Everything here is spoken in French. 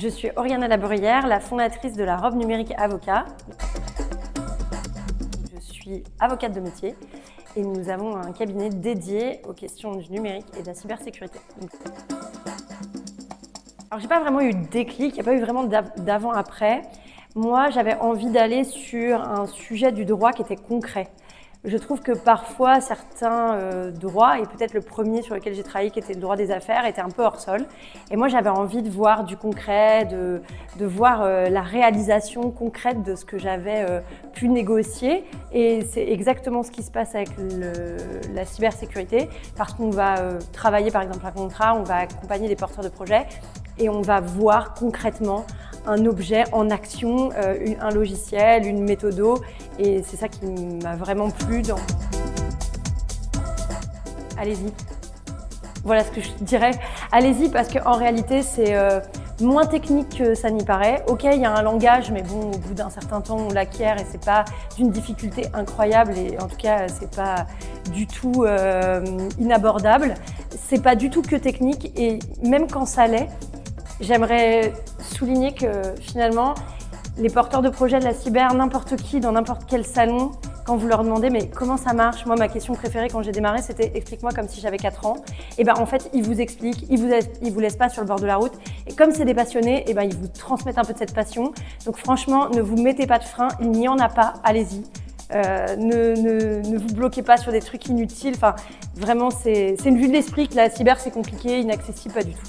Je suis Oriana Labruyère, la fondatrice de la Robe Numérique Avocat. Je suis avocate de métier et nous avons un cabinet dédié aux questions du numérique et de la cybersécurité. Alors, j'ai pas vraiment eu de déclic, il n'y a pas eu vraiment d'avant-après. Moi, j'avais envie d'aller sur un sujet du droit qui était concret. Je trouve que parfois, certains droits, et peut-être le premier sur lequel j'ai travaillé, qui était le droit des affaires, était un peu hors sol. Et moi, j'avais envie de voir du concret, de voir la réalisation concrète de ce que j'avais pu négocier. Et c'est exactement ce qui se passe avec la cybersécurité, parce qu'on va travailler par exemple un contrat, on va accompagner des porteurs de projets, et on va voir concrètement un objet en action, un logiciel, une méthodo, et c'est ça qui m'a vraiment plu dans... Allez-y. Voilà ce que je dirais. Allez-y parce qu'en réalité, c'est moins technique que ça n'y paraît. Ok, il y a un langage, mais bon, au bout d'un certain temps, on l'acquiert et c'est pas d'une difficulté incroyable et en tout cas, c'est pas du tout inabordable. C'est pas du tout que technique et même quand ça l'est, j'aimerais souligner que finalement, les porteurs de projets de la cyber, n'importe qui, dans n'importe quel salon, quand vous leur demandez mais comment ça marche, moi ma question préférée quand j'ai démarré c'était explique-moi comme si j'avais 4 ans. Et ben en fait ils vous expliquent, ils vous laissent pas sur le bord de la route. Et comme c'est des passionnés, et ben ils vous transmettent un peu de cette passion. Donc franchement, ne vous mettez pas de frein, il n'y en a pas, allez-y. Ne vous bloquez pas sur des trucs inutiles. Enfin, vraiment c'est une vue de l'esprit que la cyber c'est compliqué, inaccessible, pas du tout.